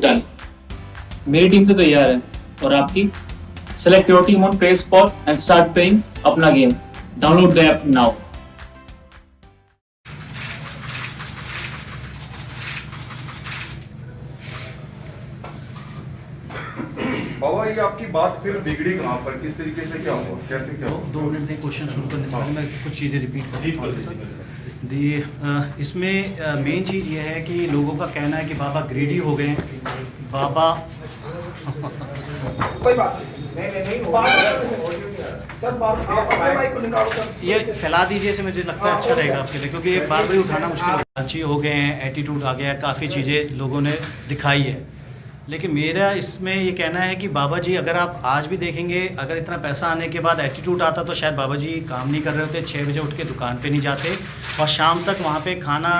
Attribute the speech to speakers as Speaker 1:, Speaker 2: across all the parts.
Speaker 1: Done. मेरी team तो तैयार है और आपकी? Select your team on Play Spot and start playing अपना गेम। Download the app now.
Speaker 2: बाबा ये आपकी बात फिर बिगड़ी कहाँ पर, किस तरीके से, क्या हुआ, कैसे क्या हुआ?
Speaker 3: 2 मिनट में क्वेश्चन शुरू करने से पहले मैं कुछ चीज़ें रिपीट दी। इसमें मेन चीज़ ये है कि लोगों का कहना है कि बाबा ग्रेडी हो गए हैं। बाबा
Speaker 4: कोई बात नहीं सर, माइक को निकालो सर।
Speaker 3: ये फैला दीजिए, से मुझे लगता है अच्छा रहेगा आपके लिए, क्योंकि ये बार बार उठाना मुश्किल है। अच्छी हो गए हैं, एटीट्यूड आ गया है, काफ़ी चीज़ें लोगों ने दिखाई है। लेकिन मेरा इसमें ये कहना है कि बाबा जी, अगर आप आज भी देखेंगे, अगर इतना पैसा आने के बाद एटीट्यूड आता तो शायद बाबा जी काम नहीं कर रहे होते, 6 बजे उठ के दुकान पे नहीं जाते और शाम तक वहाँ पे खाना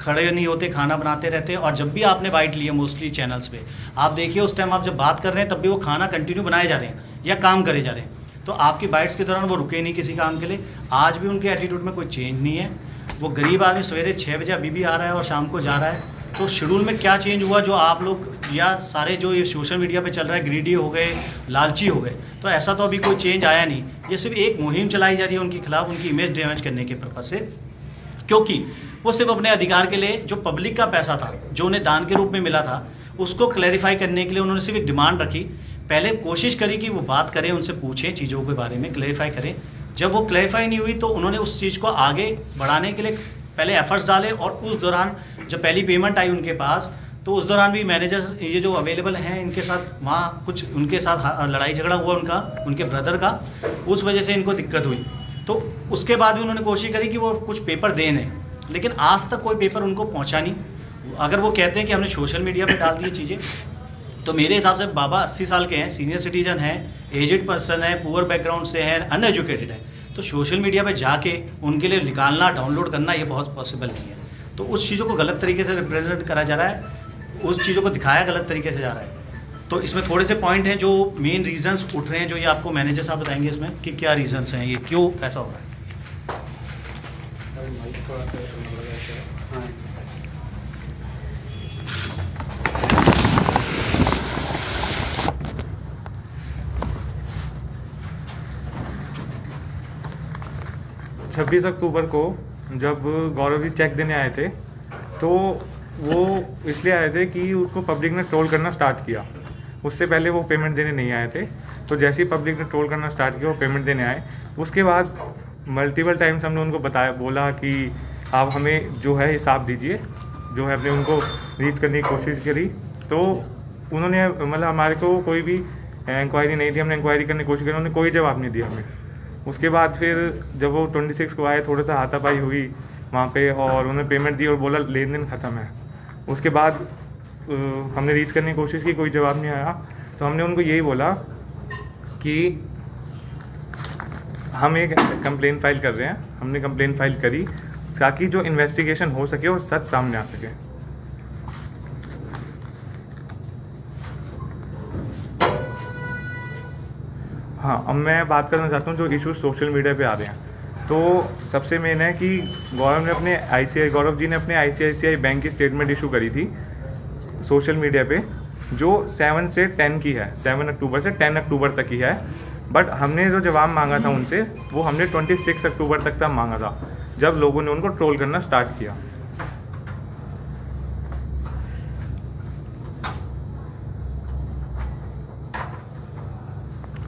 Speaker 3: खड़े नहीं होते, खाना बनाते रहते। और जब भी आपने बाइट लिए मोस्टली चैनल्स पे, आप देखिए उस टाइम आप जब बात कर रहे हैं तब भी वो खाना कंटिन्यू बनाए जा रहे हैं या काम करे जा रहे हैं। तो आपकी बाइट्स के दौरान वो रुके नहीं किसी काम के लिए। आज भी उनके एटीट्यूड में कोई चेंज नहीं है। वो गरीब आदमी सवेरे 6 बजे अभी भी आ रहा है और शाम को जा रहा है। तो शेड्यूल में क्या चेंज हुआ जो आप लोग या सारे जो ये सोशल मीडिया पे चल रहा है, ग्रीडी हो गए, लालची हो गए, तो ऐसा तो अभी कोई चेंज आया नहीं। ये सिर्फ एक मुहिम चलाई जा रही है उनके खिलाफ, उनकी इमेज डैमेज करने के पर्पज से, क्योंकि वो सिर्फ अपने अधिकार के लिए, जो पब्लिक का पैसा था, जो उन्हें दान के रूप में मिला था, उसको क्लैरिफाई करने के लिए उन्होंने सिर्फ एक डिमांड रखी। पहले कोशिश करी कि वो बात करें, उनसे पूछें चीज़ों के बारे में, क्लैरिफाई करें। जब वो क्लैरिफाई नहीं हुई तो उन्होंने उस चीज़ को आगे बढ़ाने के लिए पहले एफर्ट्स डाले। और उस दौरान जब पहली पेमेंट आई उनके पास, तो उस दौरान भी मैनेजर ये जो अवेलेबल हैं इनके साथ, वहाँ कुछ उनके साथ लड़ाई झगड़ा हुआ उनका, उनके ब्रदर का, उस वजह से इनको दिक्कत हुई। तो उसके बाद भी उन्होंने कोशिश करी कि वो कुछ पेपर दें, लेकिन आज तक कोई पेपर उनको पहुंचा नहीं। अगर वो कहते हैं कि हमने सोशल मीडिया पे डाल दी चीज़ें, तो मेरे हिसाब से बाबा 80 साल के हैं, सीनियर सिटीजन हैं, एजेड पर्सन है, पुअर बैकग्राउंड से हैं, अनएजुकेटेड है। तो सोशल मीडिया पे जाके उनके लिए निकालना, डाउनलोड करना, ये बहुत पॉसिबल नहीं है। तो उस चीज़ों को गलत तरीके से रिप्रेजेंट करा जा रहा है, उस चीज़ों को दिखाया गलत तरीके से जा रहा है। तो इसमें थोड़े से पॉइंट हैं जो मेन रीजंस उठ रहे हैं, जो ये आपको मैनेजर साहब बताएंगे इसमें कि क्या रीजंस हैं, ये क्यों ऐसा हो रहा है।
Speaker 5: 26 अक्टूबर को जब गौरव जी चेक देने आए थे, तो वो इसलिए आए थे कि उसको पब्लिक ने ट्रोल करना स्टार्ट किया। उससे पहले वो पेमेंट देने नहीं आए थे। तो जैसे ही पब्लिक ने ट्रोल करना स्टार्ट किया, वो पेमेंट देने आए। उसके बाद मल्टीपल टाइम्स हमने उनको बताया, बोला कि आप हमें जो है हिसाब दीजिए, जो है, हमने उनको रीच करने की कोशिश करी। तो उन्होंने मतलब हमारे को कोई भी इंक्वायरी नहीं दी, हमने इंक्वायरी करने की कोशिश करी, उन्होंने कोई जवाब नहीं दिया हमें। उसके बाद फिर जब वो 26 को आए, थोड़ा सा हाथापाई हुई वहाँ पे और उन्होंने पेमेंट दी और बोला लेन देन ख़त्म है। उसके बाद हमने रीच करने की कोशिश की, कोई जवाब नहीं आया। तो हमने उनको यही बोला कि हम एक कंप्लेन फाइल कर रहे हैं। हमने कंप्लेन फाइल करी ताकि जो इन्वेस्टिगेशन हो सके और सच सामने आ सके। हाँ, अब मैं बात करना चाहता हूँ जो इश्यूज सोशल मीडिया पे आ रहे हैं। तो सबसे मेन है कि गौरव जी ने अपने ICICI बैंक की स्टेटमेंट इशू करी थी सोशल मीडिया पे, जो 7 से 10 की है, 7 अक्टूबर से 10 अक्टूबर तक की है। बट हमने जो जवाब मांगा था उनसे, वो हमने 26 अक्टूबर तक मांगा था, जब लोगों ने उनको ट्रोल करना स्टार्ट किया।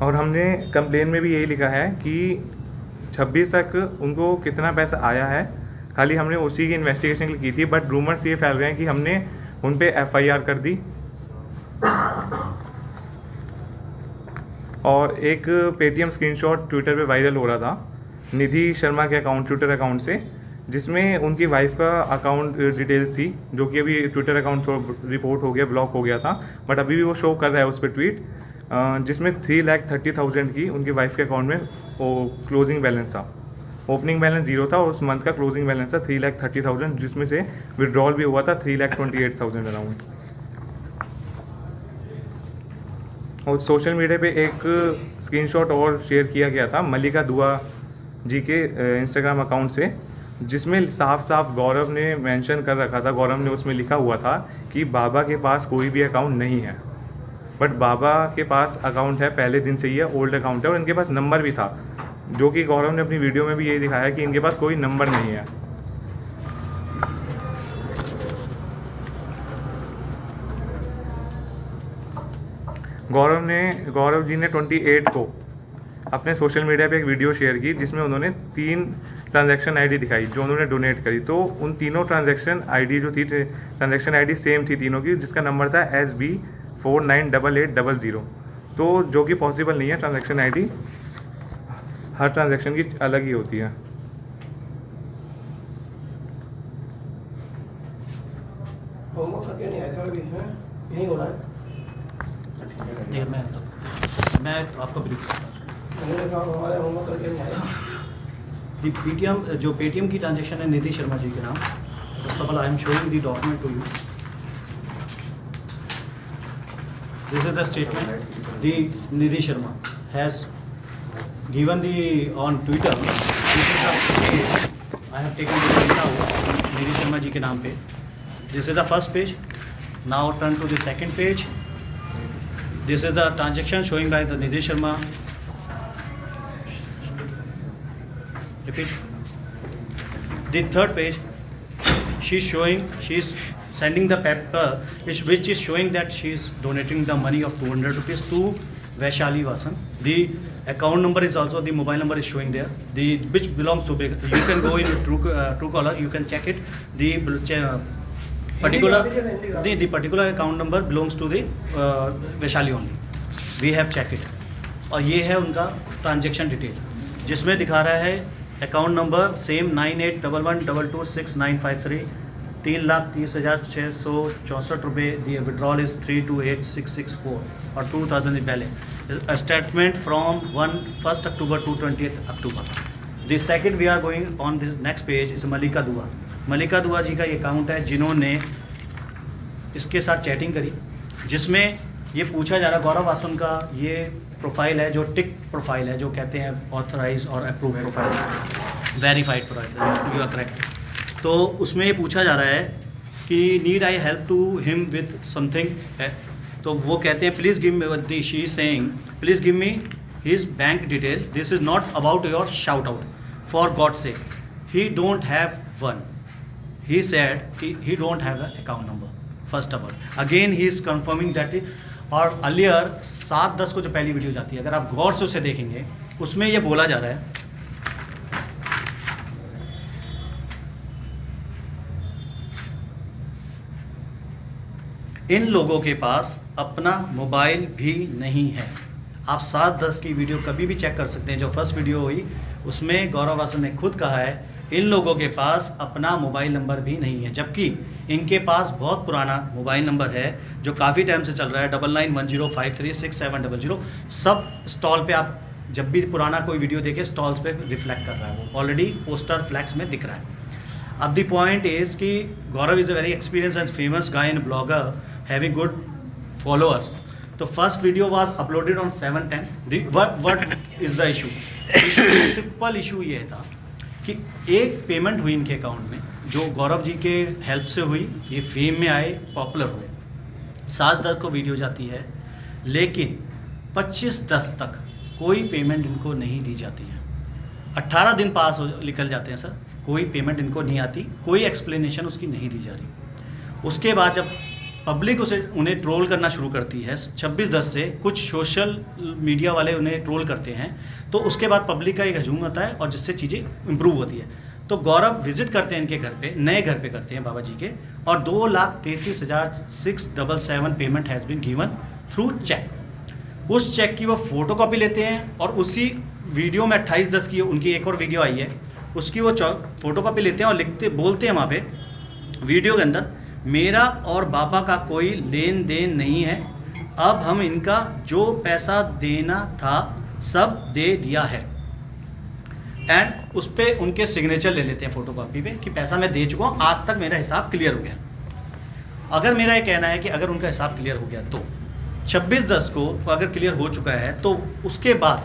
Speaker 5: और हमने कंप्लेन में भी यही लिखा है कि 26 तक उनको कितना पैसा आया है, खाली हमने उसी की इन्वेस्टिगेशन की थी। बट रूमर्स ये फैल रहे हैं कि हमने उन पे FIR कर दी। और एक पेटीएम स्क्रीनशॉट ट्विटर पे वायरल हो रहा था निधि शर्मा के अकाउंट, ट्विटर अकाउंट से, जिसमें उनकी वाइफ का अकाउंट डिटेल्स थी, जो कि अभी ट्विटर अकाउंट रिपोर्ट हो गया, ब्लॉक हो गया था, बट अभी भी वो शो कर रहा है उस पर ट्वीट, जिसमें 3,30,000 की उनकी वाइफ के अकाउंट में वो क्लोजिंग बैलेंस था। ओपनिंग बैलेंस 0 था और उस मंथ का क्लोजिंग बैलेंस था 3,30,000, जिसमें से विड्रॉल भी हुआ था 3,28,000 अराउंड। और सोशल मीडिया पे एक स्क्रीनशॉट और शेयर किया गया था मल्लिका दुआ जी के इंस्टाग्राम अकाउंट से, जिसमें साफ साफ गौरव ने मेंशन कर रखा था, गौरव ने उसमें लिखा हुआ था कि बाबा के पास कोई भी अकाउंट नहीं है। बट बाबा के पास अकाउंट है, पहले दिन से ही है, ओल्ड अकाउंट है, और इनके पास नंबर भी था, जो कि गौरव ने अपनी वीडियो में भी यही दिखाया कि इनके पास कोई नंबर नहीं है। गौरव जी ने 28 को अपने सोशल मीडिया पे एक वीडियो शेयर की जिसमें उन्होंने 3 ट्रांजैक्शन आईडी दिखाई जो उन्होंने डोनेट करी। तो उन तीनों ट्रांजैक्शन आईडी जो थी, ट्रांजैक्शन आईडी सेम थी तीनों की, जिसका नंबर था SB498800। तो जो कि पॉसिबल नहीं है, ट्रांजैक्शन आईडी हर ट्रांजैक्शन की अलग ही होती है।
Speaker 4: होमवर्क करके नहीं आए सर अभी हैं, यहीं हो रहा है।
Speaker 3: देखिए मैं आपको ब्रीफ करता हूँ।
Speaker 4: उन्होंने कहा हमारे होमवर्क करके नहीं आए।
Speaker 3: पेटीएम जो पेटीएम की ट्रांजेक्शन है निधि शर्मा जी के नाम। First of all I am showing the document to you. This is the statement the Nidhi Sharma has given the on Twitter. This is the page. I have taken the print out निधि शर्मा जी के नाम पे. This is the first page. Now turn to the second page. This is the transaction showing by the Nidhi Sharma. Repeat. The third page, she's sending the paper which is showing that she is donating the money of 200 rupees to Vaishali Vasan. The account number is also, the mobile number is showing there, which belongs to, you can go in Truecaller, you can check it. The particular account number belongs to the Vaishali only. We have checked it. और ये है उनका transaction detail जिसमें दिखा रहा है account number same 9811226953, 3,30,664 रुपये। दी withdrawal is 328,664 और 2,000 balance. Statement from 1 October to 20 October। The second we are going on the next page is Malika Dua. Malika दुआ जी का ये अकाउंट है जिन्होंने इसके साथ चैटिंग करी, जिसमें ये पूछा जा रहा, गौरव वासन का ये प्रोफाइल है जो टिक प्रोफाइल है, जो कहते हैं ऑथराइज और approve profile, verified profile, you are correct. तो उसमें ये पूछा जा रहा है कि need I help to him with something. तो वो कहते हैं please give me, she is saying please give me his bank detail, this is not about your shout out, for God sake he don't have one. He said he don't have an account number. First of all, again he is confirming that और earlier 7-10 को जो पहली video जाती है, अगर आप गौर से उसे देखेंगे उसमें ये बोला जा रहा है इन लोगों के पास अपना मोबाइल भी नहीं है। आप 7-10 की वीडियो कभी भी चेक कर सकते हैं, जो फर्स्ट वीडियो हुई उसमें गौरव वासन ने खुद कहा है इन लोगों के पास अपना मोबाइल नंबर भी नहीं है, जबकि इनके पास बहुत पुराना मोबाइल नंबर है जो काफ़ी टाइम से चल रहा है, 9910536700। सब स्टॉल पे आप जब भी पुराना कोई वीडियो देखें स्टॉल्स पे रिफ्लेक्ट कर रहा है, वो ऑलरेडी पोस्टर फ्लैक्स में दिख रहा है। अब द पॉइंट इज़ कि Gaurav is a very experience and famous guy and blogger having good followers. तो first video was uploaded on 7/10। What is the issue? Simple issue ये था कि एक पेमेंट हुई इनके अकाउंट में जो गौरव जी के हेल्प से हुई, ये फेम में आए, पॉपुलर हुए, 7-10 को वीडियो जाती है, लेकिन 25-10 तक कोई पेमेंट इनको नहीं दी जाती है। 18 दिन पास निकल जाते हैं सर, कोई पेमेंट इनको नहीं आती, कोई एक्सप्लेनेशन उसकी नहीं दी जा रही। उसके बाद जब पब्लिक उन्हें ट्रोल करना शुरू करती है 26-10 से, कुछ सोशल मीडिया वाले उन्हें ट्रोल करते हैं, तो उसके बाद पब्लिक का एक हजूम होता है और जिससे चीज़ें इम्प्रूव होती है। तो गौरव विजिट करते हैं इनके घर पे, नए घर पे करते हैं बाबा जी के, और 2,33,677 payment has been given through cheque. उस चेक की वो फोटो कॉपी लेते हैं और उसी वीडियो में 28-10 की उनकी एक और वीडियो आई है, उसकी वो फोटो कॉपी लेते हैं और बोलते हैं वहाँ पे वीडियो के अंदर, मेरा और बाबा का कोई लेन देन नहीं है, अब हम इनका जो पैसा देना था सब दे दिया है। एंड उस पर उनके सिग्नेचर ले लेते हैं फोटो कॉपी पे कि पैसा मैं दे चुका हूँ, आज तक मेरा हिसाब क्लियर हो गया। अगर मेरा ये कहना है कि अगर उनका हिसाब क्लियर हो गया तो 26-10 को अगर क्लियर हो चुका है, तो उसके बाद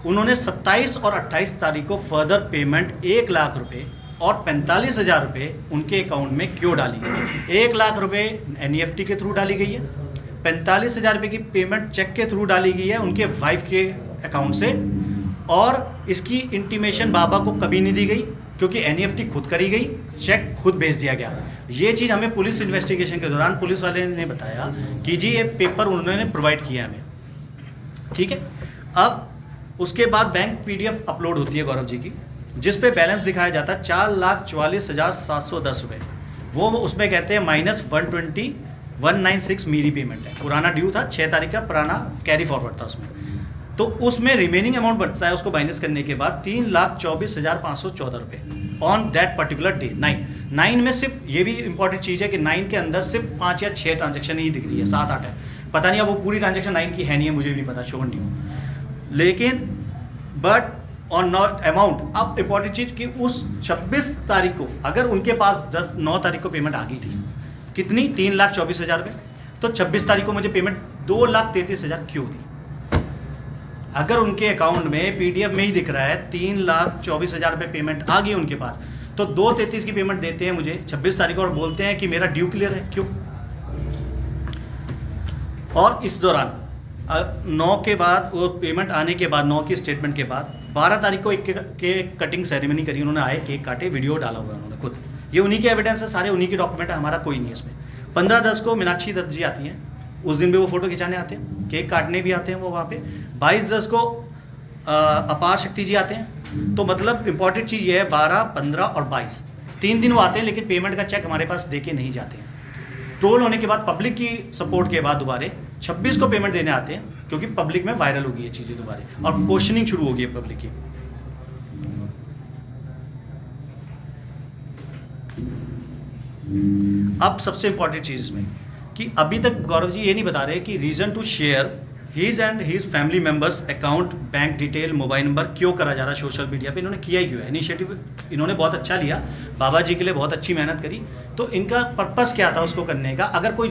Speaker 3: उन्होंने 27 और 28 तारीख को फर्दर पेमेंट 1 लाख रुपए और 45,000 रुपये उनके अकाउंट में क्यों डाली गई। 1 लाख रुपये NEFT के थ्रू डाली गई है, 45,000 रुपये की पेमेंट चेक के थ्रू डाली गई है उनके वाइफ के अकाउंट से, और इसकी इंटीमेशन बाबा को कभी नहीं दी गई क्योंकि NEFT खुद करी गई, चेक खुद भेज दिया गया। ये चीज़ हमें पुलिस इन्वेस्टिगेशन के दौरान पुलिस वाले ने बताया कि जी ये पेपर उन्होंने प्रोवाइड किया हमें, ठीक है। अब उसके बाद बैंक PDF अपलोड होती है गौरव जी की, जिस पे बैलेंस दिखाया जाता है 4,44,710 रुपये। वो उसमें कहते हैं -120,196 मेरी पेमेंट है, पुराना ड्यू था 6 तारीख का, पुराना कैरी फॉरवर्ड था उसमें। तो उसमें रिमेनिंग अमाउंट बढ़ता है उसको माइनस करने के बाद 3,24,514 रुपये ऑन दैट पर्टिकुलर डे 9 में। सिर्फ ये भी इंपॉर्टेंट चीज़ है कि 9 के अंदर सिर्फ 5 या 6 ट्रांजेक्शन ही दिख रही है, 7-8 है, पता नहीं अब वो पूरी ट्रांजेक्शन 9 की है नहीं है, मुझे भी पता, श्योर नहीं हूँ। लेकिन बट ऑन नॉट अमाउंट, अब इंपॉर्टेंट चीज़ कि उस 26 तारीख को अगर उनके पास 9 तारीख को पेमेंट आ गई थी, कितनी 3,24,000 रुपये, तो 26 तारीख को मुझे पेमेंट 2,33,000 क्यों दी। अगर उनके अकाउंट में PDF में ही दिख रहा है 3,24,000 रुपये पेमेंट आ गई उनके पास, तो 2,33 की पेमेंट देते हैं मुझे 26 तारीख को और बोलते हैं कि मेरा ड्यू क्लियर है, क्यों। और इस दौरान 9 के बाद वो पेमेंट आने के बाद 9 की स्टेटमेंट के बाद 12 तारीख को एक केक कटिंग सेरेमनी करी उन्होंने, आए केक काटे, वीडियो डाला हुआ उन्होंने खुद, ये उन्हीं के एविडेंस है, सारे उन्हीं के डॉक्यूमेंट है, हमारा कोई नहीं है इसमें। 15/10 को मीनाक्षी दत्त जी आती हैं, उस दिन भी वो फोटो खिंचाने आते हैं, केक काटने भी आते हैं वो वहाँ पे। 22/10 को अपार शक्ति जी आते हैं। तो मतलब इंपॉर्टेंट चीज़ ये है 12, 15 और 22 3 दिन वो आते हैं, लेकिन पेमेंट का चेक हमारे पास देके नहीं जाते हैं। ट्रोल होने के बाद पब्लिक की सपोर्ट के बाद दोबारा 26 को पेमेंट देने आते हैं, क्योंकि पब्लिक में वायरल होगी ये चीज़ें दोबारा और क्वेश्चनिंग शुरू होगी पब्लिक की। अब सबसे इंपॉर्टेंट चीज़ इसमें कि अभी तक गौरव जी ये नहीं बता रहे कि reason to share his and his family members account, bank detail, mobile number क्यों करा जा रहा है सोशल मीडिया पे। इन्होंने किया ही क्यों है, इनिशिएटिव इन्होंने बहुत अच्छा लिया, बाबा जी के लिए बहुत अच्छी मेहनत करी, तो इनका पर्पस क्या था उसको करने का। अगर कोई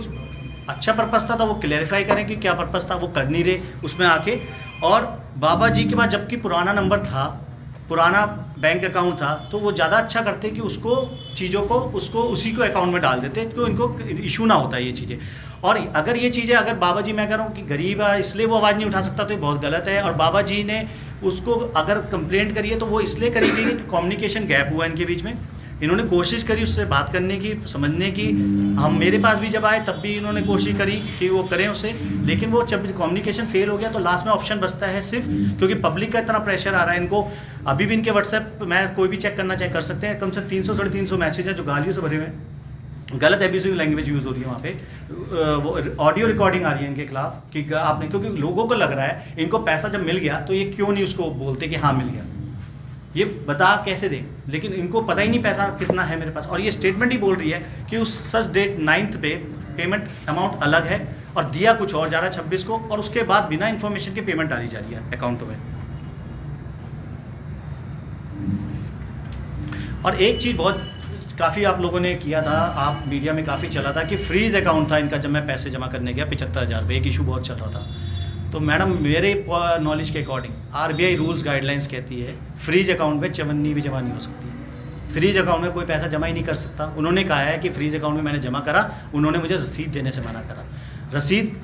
Speaker 3: अच्छा पर्पस था तो वो क्लैरिफाई करें कि क्या पर्पस था, वो कर नहीं रहे उसमें आके। और बाबा जी के पास जबकि पुराना नंबर था, पुराना बैंक अकाउंट था, तो वो ज़्यादा अच्छा करते कि उसको चीज़ों को उसको उसी को अकाउंट में डाल देते, तो इनको इशू ना होता ये चीज़ें। और अगर ये चीज़ें अगर बाबा जी मैं कह रहा हूँ कि गरीब है इसलिए वो आवाज़ नहीं उठा सकता, तो ये बहुत गलत है। और बाबा जी ने उसको अगर कंप्लेंट करी है तो वो इसलिए करी गई कि कम्युनिकेशन गैप हुआ इनके बीच में। इन्होंने कोशिश करी उससे बात करने की, समझने की। हम मेरे पास भी जब आए तब भी इन्होंने कोशिश करी कि वो करें उससे, लेकिन वो जब कम्युनिकेशन फेल हो गया तो लास्ट में ऑप्शन बचता है सिर्फ, क्योंकि पब्लिक का इतना प्रेशर आ रहा है इनको। अभी भी इनके व्हाट्सएप मैं कोई भी चेक करना चाहे कर सकते हैं, कम से 300-350 मैसेज है जो गालियों से भरे हुए हैं, गलत एब्यूसिव लैंग्वेज यूज़ हो रही है वहाँ पे, वो ऑडियो रिकॉर्डिंग आ रही है इनके खिलाफ कि आपने, क्योंकि लोगों को लग रहा है इनको पैसा जब मिल गया तो ये क्यों नहीं उसको बोलते कि हाँ मिल गया, ये बता कैसे दें। लेकिन इनको पता ही नहीं पैसा कितना है मेरे पास, और ये स्टेटमेंट ही बोल रही है कि उस सच डेट 9 पे पेमेंट अमाउंट अलग है और दिया कुछ और जा रहा है 26 को, और उसके बाद बिना इन्फॉर्मेशन के पेमेंट डाली जा रही है अकाउंटों में। और एक चीज़ बहुत काफ़ी आप लोगों ने किया था, आप मीडिया में काफ़ी चला था कि फ्रीज अकाउंट था इनका जब मैं पैसे जमा करने गया 75,000 रुपये, एक इशू बहुत चल रहा था। तो मैडम मेरे नॉलेज के अकॉर्डिंग RBI रूल्स गाइडलाइंस कहती है फ्रीज अकाउंट में चवन्नी भी जमा नहीं हो सकती, फ्रीज अकाउंट में कोई पैसा जमा ही नहीं कर सकता। उन्होंने कहा है कि फ्रीज अकाउंट में मैंने जमा करा, उन्होंने मुझे रसीद देने से मना करा। रसीद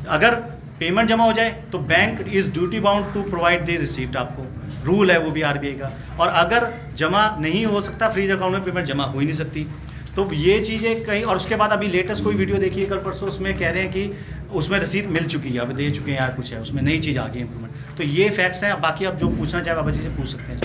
Speaker 3: अगर पेमेंट जमा हो जाए तो bank is duty bound to provide the receipt, आपको रूल है वो भी RBI का। और अगर जमा नहीं हो सकता फ्रीज अकाउंट में पेमेंट जमा हो ही नहीं सकती। तो ये चीज़ें कहीं, और उसके बाद अभी लेटेस्ट कोई वीडियो देखिए कल परसों, उसमें कह रहे हैं कि उसमें रसीद मिल चुकी है, अब दे चुके हैं यार, कुछ है उसमें नई चीज़ आ गई इम्प्रूवमेंट। तो ये फैक्ट्स हैं, बाकी आप जो पूछना चाहे बाबा जी से पूछ सकते हैं।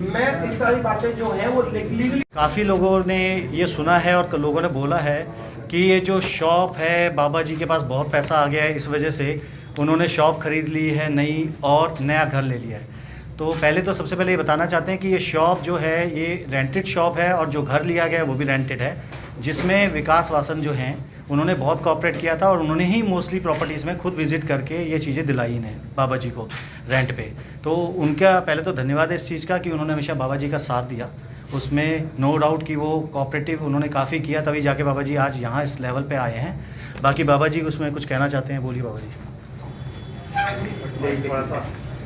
Speaker 4: मैं इस सारी बातें जो हैं वो लीगली,
Speaker 3: काफ़ी लोगों ने ये सुना है और लोगों ने बोला है कि ये जो शॉप है बाबा जी के पास बहुत पैसा आ गया है, इस वजह से उन्होंने शॉप खरीद ली है नई और नया घर ले लिया है। तो पहले तो सबसे पहले ये बताना चाहते हैं कि ये शॉप जो है ये रेंटेड शॉप है, और जो घर लिया गया है वो भी रेंटेड है, जिसमें विकास वासन जो हैं उन्होंने बहुत कोऑपरेट किया था और उन्होंने ही मोस्टली प्रॉपर्टीज़ में खुद विज़िट करके ये चीज़ें दिलाई इन्हें बाबा जी को रेंट पे। तो उनका पहले तो धन्यवाद है इस चीज़ का कि उन्होंने हमेशा बाबा जी का साथ दिया, उसमें नो डाउट कि वो कोऑपरेटिव उन्होंने काफ़ी किया, तभी जाके बाबा जी आज यहाँ इस लेवल पे आए हैं। बाकी बाबा जी उसमें कुछ कहना चाहते हैं, बोलिए बाबा जी।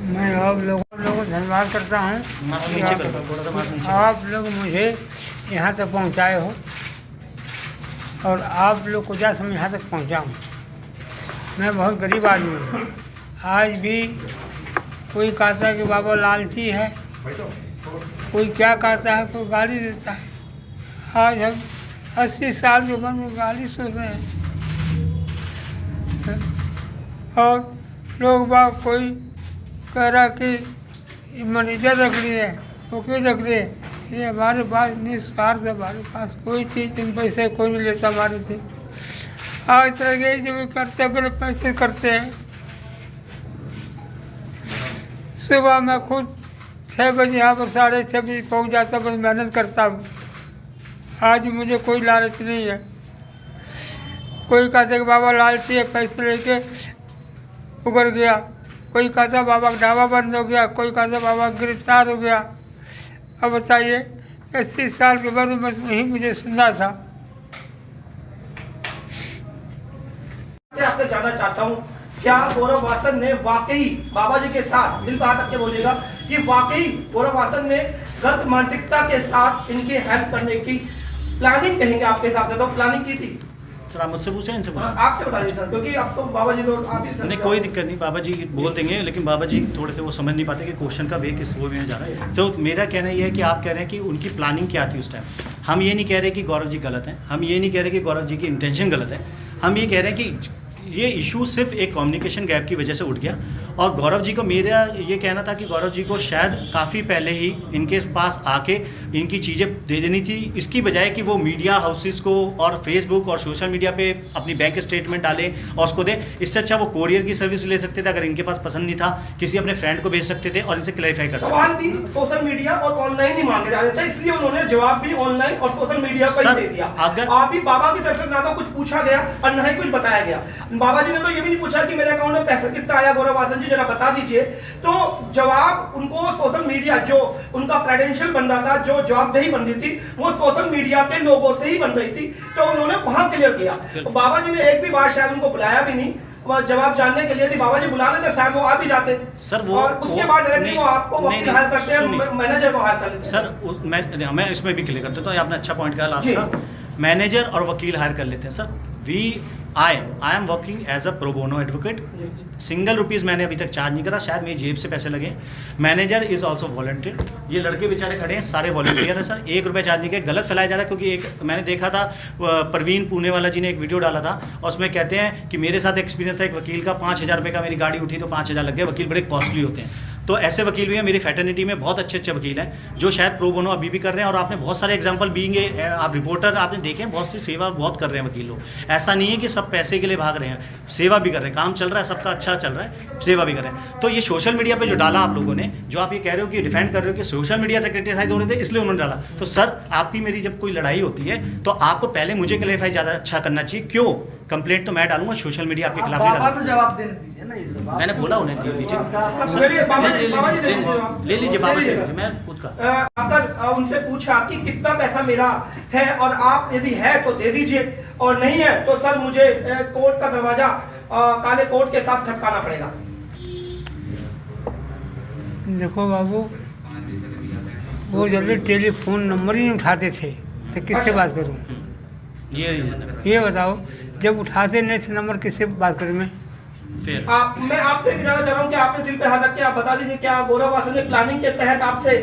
Speaker 6: मैं आप लोगों को धन्यवाद करता हूँ
Speaker 3: मास्क
Speaker 6: कि
Speaker 3: नीचे कर दो, थोड़ा सा मास्क नीचे
Speaker 6: आप लोग मुझे यहाँ तक पहुँचाए हो और आप लोग को जा समय यहाँ तक पहुँचाऊँ। मैं बहुत गरीब आदमी हूँ। आज भी कोई कहता है कि बाबा लालची है, कोई क्या कहता है, कोई गाली देता है। आज हम 80 साल की उम्र में गाली सुन रहे हैं और लोग बाग कोई कह रहा कि मैनेजर रख लिए, वकील रख लिए। ये हमारे पास निस्वार्थ है, हमारे पास कोई चीज़ इन पैसे कोई नहीं लेता हमारे से। आज तरह के जो भी करते हैं पैसे करते हैं। सुबह मैं खुद 6 बजे यहाँ पर 6:30 बजे पहुँच जाता, बस मेहनत करता हूँ। आज मुझे कोई लालच नहीं है। कोई कहता कि बाबा लालची है, पैसे लेके उगड़ गया। कोई कहता बाबा का ढाबा बंद हो गया, कोई कहता बाबा गिरफ्तार हो गया। अब बताइए 80 साल के बाद बस वही मुझे सुनना था।
Speaker 4: आपसे जानना चाहता हूँ, क्या गौरव वासन ने वाकई बाबा जी के साथ, दिल पे हाथ रख के बोलिएगा, कि वाकई गौरव वासन ने गलत मानसिकता के साथ इनकी हेल्प करने की प्लानिंग, कहेंगे आपके हिसाब से तो प्लानिंग की थी?
Speaker 3: सर आप मुझसे पूछें, इनसे पूछें।
Speaker 4: आपसे बताइए सर, क्योंकि अब तो बाबा जी लोग आप ही
Speaker 3: नहीं, कोई दिक्कत नहीं, बाबा जी बोल देंगे, लेकिन बाबा जी थोड़े से वो समझ नहीं पाते कि क्वेश्चन का वे किस वो में जा रहा है। तो मेरा कहना ये है कि आप कह रहे हैं कि उनकी प्लानिंग क्या थी उस टाइम। हम ये नहीं कह रहे कि गौरव जी गलत हैं, हम ये नहीं कह रहे कि गौरव जी की इंटेंशन गलत है। हम ये कह रहे हैं कि ये इशू सिर्फ एक कम्युनिकेशन गैप की वजह से उठ गया। और गौरव जी को मेरा ये कहना था कि गौरव जी को शायद काफ़ी पहले ही इनके पास आके इनकी चीज़ें दे देनी थी, इसकी बजाय कि वो मीडिया हाउसेस को और फेसबुक और सोशल मीडिया पे अपनी बैंक स्टेटमेंट डाले और उसको दे। इससे अच्छा वो कोरियर की सर्विस ले सकते थे, अगर इनके पास पसंद नहीं था किसी अपने फ्रेंड को भेज सकते थे और इनसे क्लैरिफाई कर सकते थे।
Speaker 4: सवाल भी सोशल मीडिया और ऑनलाइन ही मांगे जा रहे थे, इसलिए उन्होंने जवाब भी ऑनलाइन और सोशल मीडिया पर ही दे दिया।
Speaker 3: अगर
Speaker 4: आप ही बाबा की तरफ से ना तो कुछ पूछा गया और ना ही कुछ बताया गया। बाबा जी ने तो ये भी नहीं पूछा कि मेरे अकाउंट में पैसा कितना आया, गौरव वासन जी जरा बता दीजिए। तो जवाब उनको सोशल मीडिया, जो उनका क्रेडेंशियल बन रहा था, जो जवाबदेही बन रही थी, वो सोशल मीडिया के लोगों से ही बन रही थी, तो उन्होंने वहां क्लियर किया। तो बाबा जी ने एक भी बार शायद उनको बुलाया भी नहीं, वो जवाब जानने के लिए थी। बाबा जी बुला लेते शायद वो आ भी जाते
Speaker 3: सर, वो
Speaker 4: और उसके बाद डायरेक्टली वो आपको वकील हायर करते हैं, मैनेजर को हायर कर लेते हैं।
Speaker 3: सर मैं इसमें भी क्लियर कर देता हूँ, आपने अच्छा पॉइंट कहा लास्ट का। मैनेजर और वकील हायर कर लेते हैं sir. I am working as a pro bono advocate. Single rupees मैंने अभी तक चार्ज नहीं करा, शायद मेरी जेब से पैसे लगे। Manager is also volunteer. ये लड़के बेचारे खड़े हैं, सारे वॉलंटियर हैं सर। 1 रुपये चार्ज नहीं किया। गलत फैलाया जा रहा है, क्योंकि एक मैंने देखा था प्रवीण पुणे वाला जी ने एक वीडियो डाला था और उसमें कहते हैं कि मेरे साथ एक्सपीरियंस था एक वकील का, 5,000 रुपये का मेरी गाड़ी उठी तो 5,000 लग गए। वकील बड़े कॉस्टली होते हैं, तो ऐसे वकील भी हैं। मेरी फैटर्निटी में बहुत अच्छे अच्छे वकील हैं जो शायद प्रो बोनो अभी भी कर रहे हैं। और आपने बहुत सारे एग्जांपल बीइंग आप रिपोर्टर आपने देखे हैं, बहुत सी सेवा बहुत कर रहे हैं वकील लोग। ऐसा नहीं है कि सब पैसे के लिए भाग रहे हैं, सेवा भी कर रहे हैं। काम चल रहा है, सबका अच्छा चल रहा है, सेवा भी कर रहे हैं। तो ये सोशल मीडिया पे जो डाला आप लोगों ने, जो आप ये कह रहे हो कि डिफेंड कर रहे हो कि सोशल मीडिया से क्रिटिसाइज हो रहे थे इसलिए उन्होंने डाला, तो सर आपकी मेरी जब कोई लड़ाई होती है तो आपको पहले मुझे क्लैरिफाई ज़्यादा अच्छा करना चाहिए। क्यों? कंप्लेंट तो मैं डालूंगा, सोशल मीडिया आपके खिलाफ नहीं डालूंगा।
Speaker 7: जवाब देने दीजिए ना, ये सब
Speaker 3: मैंने बोला उन्हें दे दीजिए,
Speaker 4: बाबा जी
Speaker 3: ले लीजिए बाबा से, मैं खुद का।
Speaker 4: अगर उनसे पूछा कि कितना पैसा मेरा है और आप यदि है तो दे दीजिए और नहीं है तो सर मुझे कोर्ट का दरवाजा काले कोर्ट के साथ खटकाना पड़ेगा।
Speaker 6: देखो बाबू, वो जल्दी टेलीफोन नंबर ही नहीं उठाते थे, तो किससे बात करूं? ये बताओ, जब उठाते नहीं थे नंबर, किससे बात करूं मैं?
Speaker 3: फिर
Speaker 4: मैं आपसे भी जानना चाह रहा हूँ कि आपने दिल पे हाथ रख के आप बता दीजिए, क्या गौरव वासन ने प्लानिंग के तहत आपसे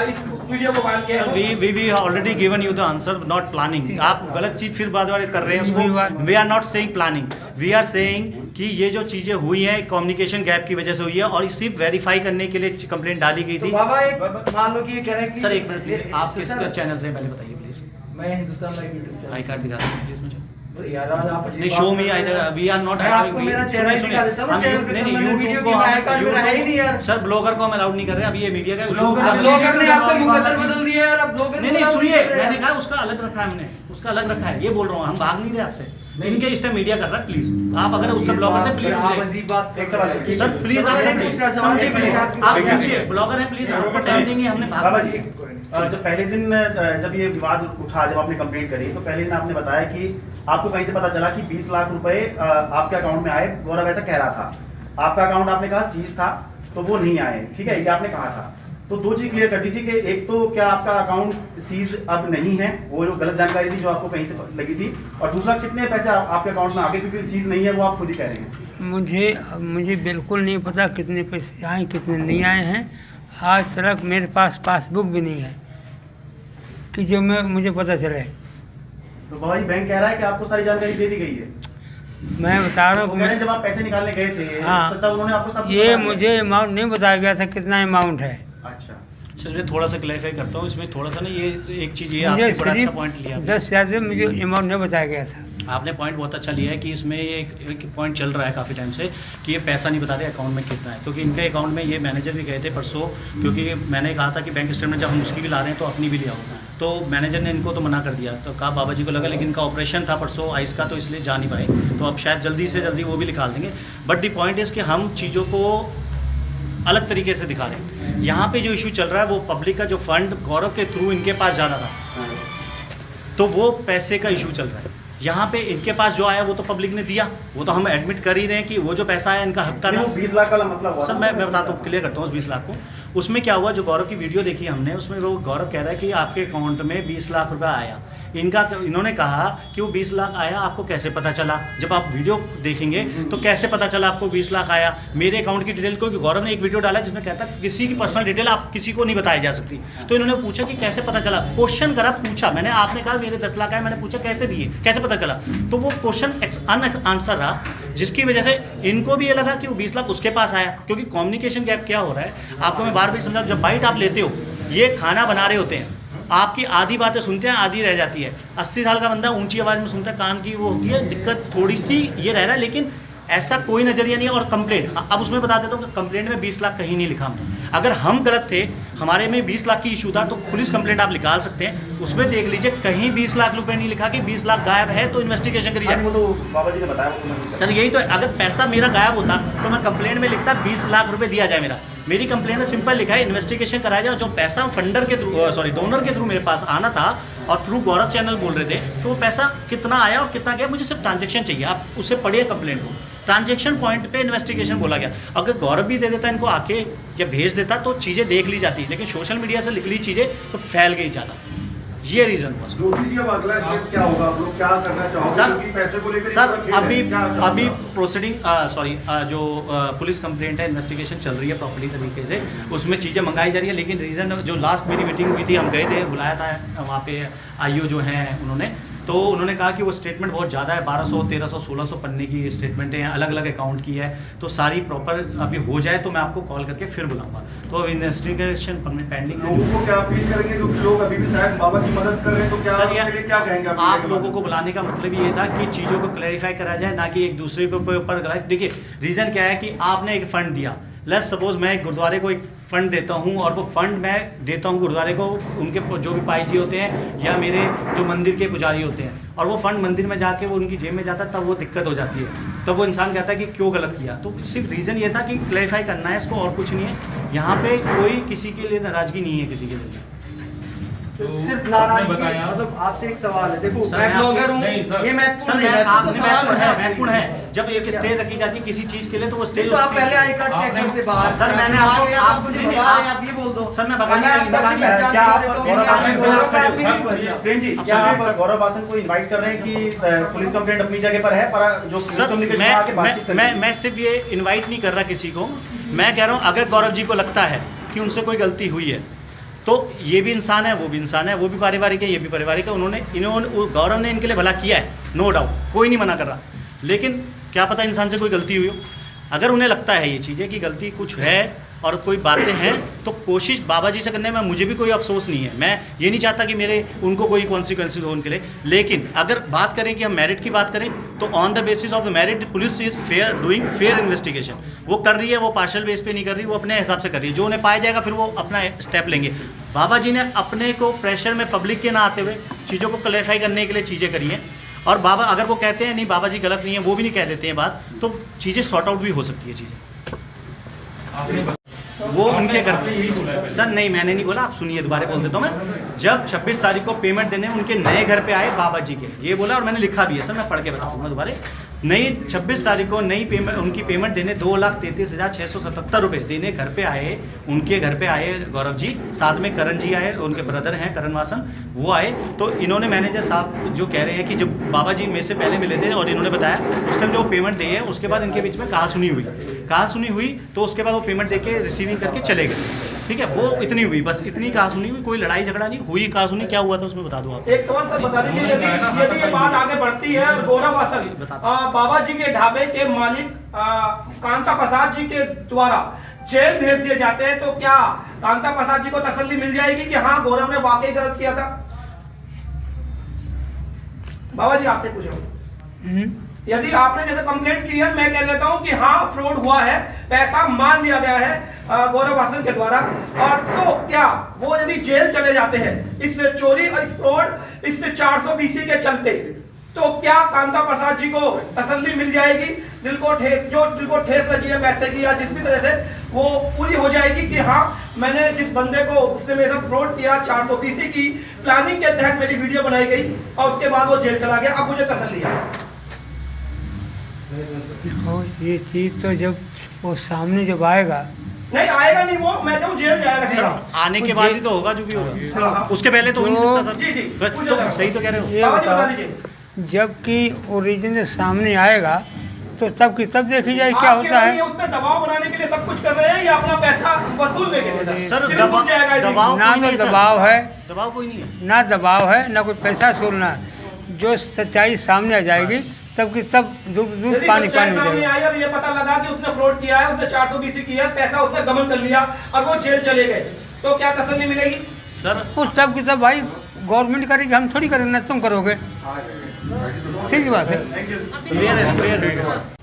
Speaker 4: इस वीडियो को वायरल किया है?
Speaker 3: We already given you the answer, not planning. आप गलत चीज फिर बार बार कर रहे हैं उसको। We are not saying planning, we are saying कि ये जो चीजें हुई हैं कम्युनिकेशन गैप की वजह से हुई है और सिर्फ वेरीफाई करने के लिए कंप्लेंट डाली गई थी।
Speaker 7: तो बाबा एक मान लो कि ये कह रहे हैं कि
Speaker 3: सर एक मिनट प्लीज, आप किस चैनल से पहले बताइए प्लीज।
Speaker 7: मैं Hindustan live YouTube channel.
Speaker 3: I card दिखा दीजिए प्लीज मुझे।
Speaker 7: यार आप
Speaker 3: नहीं, show me I, we are not
Speaker 7: आपको मेरा चैनल दिखा देता हूं, चैनल पे यूट्यूब को आई कार्ड मेरा है ही नहीं यार।
Speaker 3: सर ब्लॉगर को हम अलाउड नहीं कर रहे, अभी ये मीडिया का
Speaker 7: ब्लॉगर ने आपका मुकद्दर बदल दिया यार। अब ब्लॉगर
Speaker 3: नहीं सुनिए, मैंने कहा उसका अलग रखा है, हमने उसका अलग रखा है, ये बोल रहा हूँ, हम भाग नहीं रहे आपसे। इनके इस टाइम मीडिया कर रहा है, प्लीज आप अगर उससे ब्लॉगर थे प्लीज
Speaker 7: आप अजीब बात एक सवाल
Speaker 3: सर प्लीज आप समझिए, प्लीज आप पूछिए, ब्लॉगर है प्लीज, आपको टाइम देंगे, हमने
Speaker 8: बाबा जी जब पहले दिन जब ये विवाद उठा, जब आपने कंप्लेंट करी तो पहले दिन आपने बताया कि आपको कहीं से पता चला कि 20 लाख रुपए आपके अकाउंट में आए, गौरव ऐसा कह रहा था। आपका अकाउंट आपने कहा सीज था तो वो नहीं आए, ठीक है, ये आपने कहा था। तो दो चीज क्लियर कर दीजिए कि एक तो क्या आपका अकाउंट सीज अब नहीं है, वो जो गलत जानकारी थी जो आपको कहीं से लगी थी, और दूसरा कितने पैसे आपके अकाउंट में आ गए, क्योंकि सीज नहीं है वो आप खुद ही कह रहे हैं।
Speaker 6: मुझे बिल्कुल नहीं पता कितने पैसे आए कितने नहीं आए हैं। आज तक मेरे पास पासबुक भी नहीं है कि जो मुझे पता चले।
Speaker 8: तो बाबा जी बैंक कह रहा है कि आपको सारी जानकारी दे दी गई है।
Speaker 6: मैं बता रहा
Speaker 8: वो कह रहे हैं जब आप पैसे निकालने गए थे
Speaker 6: हाँ,
Speaker 8: तब उन्होंने आपको सब
Speaker 6: ये
Speaker 8: बता दिया।
Speaker 6: मुझे अमाउंट नहीं बताया गया था कितना अमाउंट है।
Speaker 8: अच्छा,
Speaker 3: सर मैं थोड़ा सा क्लैरिफाई करता हूँ इसमें, थोड़ा सा ना ये एक चीज़ ये
Speaker 6: मुझे
Speaker 3: आपने बड़ा अच्छा
Speaker 6: सिर्फ
Speaker 3: पॉइंट लिया।
Speaker 6: 10,000 मुझे अमाउंट नहीं बताया गया था।
Speaker 3: आपने पॉइंट बहुत अच्छा लिया है कि इसमें ये एक पॉइंट चल रहा है काफ़ी टाइम से कि ये पैसा नहीं बता रहे अकाउंट में कितना है, क्योंकि इनके अकाउंट में ये मैनेजर भी गए थे परसों, क्योंकि मैंने कहा था कि बैंक स्टेटमेंट जब हम उसकी भी ला रहे हैं तो अपनी भी ले आओ, तो मैनेजर ने इनको तो मना कर दिया। तो कहा बाबा जी को लगा, लेकिन इनका ऑपरेशन था परसों आइस का, तो इसलिए जा नहीं पाए, तो अब शायद जल्दी से जल्दी वो भी निकाल देंगे। बट दी पॉइंट इज़ कि हम चीज़ों को अलग तरीके से दिखा रहे हैं। यहाँ पे जो इशू चल रहा है वो पब्लिक का जो फंड गौरव के थ्रू इनके पास जाना था, तो वो पैसे का इशू चल रहा है। यहाँ पे इनके पास जो आया वो तो पब्लिक ने दिया, वो तो हम एडमिट कर ही रहे हैं कि वो जो पैसा आया इनका हक का था।
Speaker 8: 20 लाख वाला मसला हुआ।
Speaker 3: सब मैं बताता हूँ, क्लियर करता हूँ उस 20 लाख को। उसमें क्या हुआ, जो गौरव की वीडियो देखी हमने, उसमें वो गौरव कह रहा है कि आपके अकाउंट में 20 लाख रुपया आया। इन्होंने कहा कि वो 20 लाख आया, आपको कैसे पता चला? जब आप वीडियो देखेंगे तो कैसे पता चला आपको 20 लाख आया? मेरे अकाउंट की डिटेल को, गौरव ने एक वीडियो डाला जिसमें कहता है किसी की पर्सनल डिटेल आप किसी को नहीं बताई जा सकती। तो इन्होंने पूछा कि कैसे पता चला, क्वेश्चन करा, पूछा मैंने, आपने कहा मेरे 10 लाख आए, मैंने पूछा कैसे दिए, कैसे पता चला? तो वो क्वेश्चन आंसर रहा, जिसकी वजह से इनको भी ये लगा कि वो 20 लाख उसके पास आया। क्योंकि कम्युनिकेशन गैप क्या हो रहा है आपको मैं बार बार समझा, जब बाइट आप लेते हो, ये खाना बना रहे होते हैं, आपकी आधी बातें सुनते हैं, आधी रह जाती है। 80 साल का बंदा ऊंची आवाज़ में सुनता है, कान की वो होती है दिक्कत, थोड़ी सी ये रह रहा है, लेकिन ऐसा कोई नज़रिया नहीं है। और कंप्लेंट, अब उसमें बता देता हूँ कि कंप्लेंट में 20 लाख कहीं नहीं लिखा हमने। अगर हम गलत थे, हमारे में 20 लाख की इशू था, तो पुलिस कंप्लेंट आप निकाल सकते हैं, उसमें देख लीजिए कहीं 20 लाख रुपए नहीं लिखा कि 20 लाख गायब है, तो इन्वेस्टिगेशन करिए।
Speaker 8: वो तो बाबा जी ने बताया
Speaker 3: सर यही तो है, अगर पैसा मेरा गायब होता तो मैं कंप्लेंट में लिखता 20 लाख रुपए दिया जाए मेरा। मेरी कंप्लेंट में सिंपल लिखा है इन्वेस्टिगेशन कराया जाए, जो पैसा फंडर के थ्रू, सॉरी डोनर के थ्रू मेरे पास आना था और थ्रू गौरव चैनल बोल रहे थे, तो वो पैसा कितना आया और कितना गया, मुझे सिर्फ ट्रांजैक्शन चाहिए। आप उससे पढ़िए कंप्लेंट को, ट्रांजैक्शन पॉइंट पे इन्वेस्टिगेशन बोला गया। अगर गौरव भी दे देता इनको आके या भेज देता तो चीज़ें देख ली जाती, लेकिन सोशल मीडिया से लिख ली चीज़ें तो फैल गई ज़्यादा, ये रीज़न हुआ।
Speaker 2: दूसरी अब अगला स्टेप क्या होगा, आप लोग क्या करना चाहोगे?
Speaker 3: सर,
Speaker 2: क्योंकि पैसे को लेकर
Speaker 3: सर
Speaker 2: इतना खेल है, क्या
Speaker 3: अभी
Speaker 2: करना?
Speaker 3: प्रोसीडिंग जो पुलिस कंप्लेंट है, इन्वेस्टिगेशन चल रही है प्रॉपर्ली तरीके से, उसमें चीज़ें मंगाई जा रही है। लेकिन रीज़न जो लास्ट मेरी मीटिंग हुई थी, हम गए थे, बुलाया था वहाँ पे आईओ जो हैं उन्होंने, तो उन्होंने कहा कि वो स्टेटमेंट बहुत ज़्यादा है, 1200, 1300, 1600 पन्ने की स्टेटमेंट है, अलग अलग अकाउंट की है, तो सारी प्रॉपर अभी हो जाए तो मैं आपको कॉल करके फिर बुलाऊंगा। तो अब इन्वेस्टिगेशन पेंडिंग है।
Speaker 2: लोगों को क्या अपील करेंगे जो लोग अभी भी शायद बाबा की मदद कर रहे हैं, तो क्या
Speaker 3: सर,
Speaker 2: उसके लिए क्या कहेंगे
Speaker 3: आप लोगों को बुलाने का मतलब ये था कि चीज़ों को क्लैरिफाई करा जाए, ना कि एक दूसरे के ऊपर। देखिए रीज़न क्या है कि आपने एक फ़ंड दिया, लेट्स सपोज मैं एक गुरुद्वारे को एक फ़ंड देता हूँ और वो फंड मैं देता हूँ गुरुद्वारे को, उनके जो भी पाई जी होते हैं या मेरे जो मंदिर के पुजारी होते हैं, और वो फंड मंदिर में जाके वो उनकी जेब में जाता है, तब वो दिक्कत हो जाती है। तब वो इंसान कहता है कि क्यों गलत किया। तो सिर्फ रीज़न ये था कि क्लैरिफाई करना है इसको, और कुछ नहीं है। यहाँ पे कोई किसी के लिए नाराज़गी नहीं है किसी के लिए।
Speaker 7: सिर्फ नाराजगी, मतलब आपसे एक सवाल है, देखो
Speaker 3: सर,
Speaker 7: मैं
Speaker 3: मैं
Speaker 7: ब्लॉगर हूँ,
Speaker 3: सर,
Speaker 7: ये महत्वपूर्ण
Speaker 3: मैं
Speaker 7: है,
Speaker 3: आपने
Speaker 7: तो सवाल
Speaker 3: महत्वपूर्ण है। जब एक स्टे रखी जाती है किसी चीज़ के लिए तो वो स्टे,
Speaker 7: तो आप पहले आई कार्ड चेक करते बाहर।
Speaker 3: सर मैंने
Speaker 7: आप
Speaker 3: आपको
Speaker 7: मुझे बता रहे हैं, आप ये बोल दो
Speaker 3: सर मैं बताने का इंसान
Speaker 8: क्या आप प्रेम जी, क्या आप
Speaker 3: सर,
Speaker 8: गौरव वासन को इनवाइट कर रहे हैं कि पुलिस कंप्लेंट अपनी जगह पर है, पर जो पुलिस कम्युनिकेशन में आके बातचीत करें?
Speaker 3: मैं सिर्फ ये इनवाइट नहीं कर रहा किसी को, मैं कह रहा हूँ अगर गौरव जी को लगता है कि उनसे कोई गलती हुई है तो ये भी इंसान है, वो भी इंसान है, वो भी पारिवारिक है, ये भी पारिवारिक है। इन्होंने गौरव ने इनके लिए भला किया है, नो डाउट, कोई नहीं मना कर रहा, लेकिन क्या पता इंसान से कोई गलती हुई हो। अगर उन्हें लगता है ये चीज़ें कि गलती कुछ है और कोई बातें हैं, तो कोशिश बाबा जी से करने में मुझे भी कोई अफसोस नहीं है। मैं ये नहीं चाहता कि उनको कोई कॉन्सिक्वेंसेज हो उनके लिए। लेकिन अगर बात करें कि हम मेरिट की बात करें, तो on the basis of the merit police is fair, doing fair investigation. वो कर रही है, वो पार्शियल बेस पे नहीं कर रही, वो अपने हिसाब से कर रही है। जो उन्हें पाया जाएगा फिर वो अपना स्टेप लेंगे। बाबा जी ने अपने को प्रेशर में पब्लिक के ना आते हुए चीज़ों को क्लैरिफाई करने के लिए चीज़ें करी हैं। और बाबा अगर वो कहते हैं नहीं बाबा जी गलत नहीं है, वो भी नहीं कह देते हैं बात, तो चीज़ें सॉर्ट आउट भी हो सकती है चीज़ें। वो उनके घर पे सर नहीं, मैंने नहीं बोला, आप सुनिए, दोबारा बोल देता हूँ मैं। जब 26 तारीख को पेमेंट देने उनके नए घर पे आए बाबा जी के, ये बोला और मैंने लिखा भी है सर, मैं पढ़ के बताऊँगा दोबारा। नई 26 तारीख को नई पेमेंट, उनकी पेमेंट देने 2,33,677 रुपये देने घर पे आए, उनके घर पे आए गौरव जी, साथ में करण जी आए, उनके ब्रदर हैं करण वासन, वो आए। तो इन्होंने मैनेजर साहब जो कह रहे हैं कि जब बाबा जी मेरे से पहले मिले थे और इन्होंने बताया उस टाइम जो पेमेंट दी है उसके बाद इनके बीच में कहासुनी हुई, तो उसके बाद वो पेमेंट दे के रिसीविंग करके चले गए। ठीक है, वो इतनी हुई, बस इतनी कहासुनी हुई, कोई लड़ाई झगड़ा नहीं हुई। कहासुनी क्या हुआ था उसमें बता दो आप।
Speaker 4: एक सवाल सर बता दीजिए, यदि ये बात आगे बढ़ती है और गौरव वासन बाबा जी के ढाबे के मालिक कांता प्रसाद जी के द्वारा जेल भेज दिए जाते हैं, तो क्या कांता प्रसाद जी को तसल्ली मिल जाएगी कि हाँ गौरव ने वाकई गलत किया था? बाबा जी आपसे पूछो, यदि आपने जैसे कंप्लेंट की है, मैं कह लेता हूं कि हाँ फ्रॉड हुआ है, पैसा मान लिया गया है गौरव वासन के द्वारा, और तो क्या वो यदि जेल चले जाते हैं इस चोरी और इस फ्रॉड, इस 420 के चलते, तो क्या कांता प्रसाद जी को तसल्ली मिल जाएगी? दिल को ठेस लगी है पैसे की या जिस भी तरह से वो पूरी हो जाएगी कि हाँ मैंने जिस बंदे को उसने मेरे साथ फ्रॉड किया, 420 की प्लानिंग के तहत मेरी वीडियो बनाई गई और उसके बाद वो जेल चला गया, अब मुझे तसल्ली है।
Speaker 6: ये चीज़ तो जब वो सामने जब आएगा,
Speaker 4: नहीं आएगा नहीं, वो मैं कहूँ जेल जाएगा सीधा।
Speaker 3: आने के बाद ही तो होगा जो भी होगा, उसके पहले तो हो नहीं सकता सर।
Speaker 4: जी
Speaker 3: तो सही तो कह रहे हो।
Speaker 6: ये
Speaker 4: बाबा जी बता
Speaker 6: बताओ,
Speaker 4: दीजिए,
Speaker 6: जबकि ओरिजिनल सामने आएगा तो तब की तब देखी जाए क्या होता है।
Speaker 4: उसमें दबाव बनाने के लिए सब कुछ कर रहे हैं या अपना पैसा वसूलने के लिए?
Speaker 3: सर
Speaker 4: दबाव जाएगा
Speaker 3: दबाव
Speaker 6: ना तो दबाव है,
Speaker 3: दबाव कोई नहीं है,
Speaker 6: ना दबाव है, ना कोई पैसा वसूलना है। जो सच्चाई सामने आ जाएगी तब की तब दूध पानी हो
Speaker 4: सामने
Speaker 6: जाएगा।
Speaker 4: आई और ये पता लगा कि उसने फ्रॉड किया है, उसने 420 किया है, पैसा उसने गबन कर लिया और वो जेल चले गए, तो क्या तसल्ली मिलेगी?
Speaker 3: सर
Speaker 6: उस तब की तब भाई गवर्नमेंट करेगी, हम थोड़ी करेंगे, ना तुम करोगे। सीधी बात है।
Speaker 3: क्लियर है।